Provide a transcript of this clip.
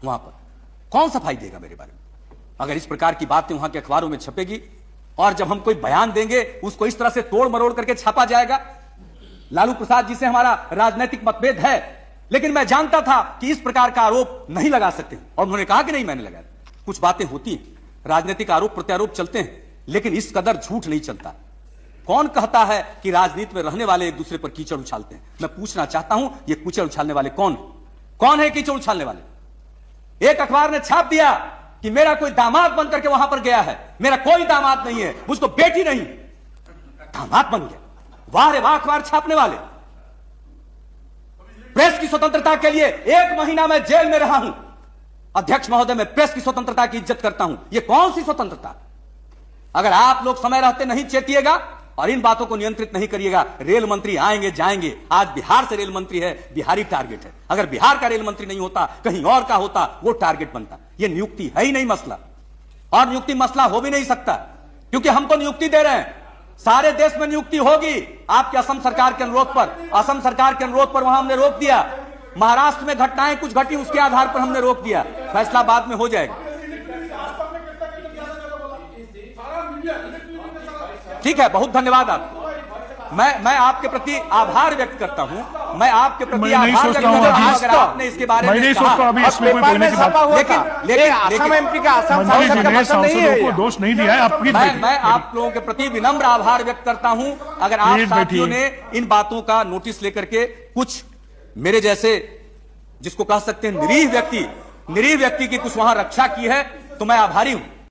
वहां पर कौन सफाई देगा मेरे बारे में? अगर इस प्रकार की बातें वहां के अखबारों में छपेगी और जब हम कोई बयान देंगे उसको इस तरह से तोड़ मरोड़ करके छापा जाएगा। लालू प्रसाद जी से हमारा राजनीतिक मतभेद है, लेकिन मैं जानता था कि इस प्रकार का आरोप नहीं लगा सकते, और उन्होंने कहा कि नहीं मैंने लगाया। कुछ बातें होती हैं, राजनीतिक आरोप प्रत्यारोप चलते हैं, लेकिन इस कदर झूठ नहीं चलता। कौन कहता है कि राजनीति में रहने वाले एक दूसरे पर कीचड़ उछालते हैं? मैं पूछना चाहता हूं, ये कीचड़ उछालने वाले कौन है कीचड़ उछालने वाले? एक अखबार ने छाप दिया कि मेरा कोई दामाद बनकर के वहां पर गया है। मेरा कोई दामाद नहीं है, मुझको बेटी नहीं, दामाद बन गया। वाह रे वाह अखबार छापने वाले। प्रेस की स्वतंत्रता के लिए 1 महीना मैं जेल में रहा हूं। अध्यक्ष महोदय, मैं प्रेस की स्वतंत्रता की इज्जत करता हूं। यह कौन सी स्वतंत्रता? अगर आप लोग समय रहते नहीं चेतिएगा और इन बातों को नियंत्रित नहीं करिएगा, रेल मंत्री आएंगे जाएंगे। आज बिहार से रेल मंत्री है, बिहारी टारगेट है। अगर बिहार का रेल मंत्री नहीं होता, कहीं और का होता, वो टारगेट बनता। यह नियुक्ति है ही नहीं मसला, और नियुक्ति मसला हो भी नहीं सकता, क्योंकि हम तो नियुक्ति दे रहे हैं। सारे देश में नियुक्ति होगी आपकी असम सरकार के अनुरोध पर। असम सरकार के अनुरोध पर वहां हमने रोक दिया। महाराष्ट्र में घटनाएं कुछ घटी, उसके आधार पर हमने रोक दिया। फैसला बाद में हो जाएगा। ठीक है, बहुत धन्यवाद आपको। मैं आपके प्रति आभार व्यक्त करता हूं। मैं आपके प्रति आभार व्यक्त करता हूं। अगर आपने इसके बारे में अभी इसमें कोई बोलने की बात, लेकिन असम एमपी का सांसदों को दोष नहीं दिया है। आप मैं आप लोगों के प्रति विनम्र आभार व्यक्त करता हूं। अगर आप साथियों ने इन बातों का नोटिस लेकर के कुछ मेरे जैसे, जिसको कह सकते हैं निरीह व्यक्ति की कुछ वहां रक्षा की है, तो मैं आभारी हूं।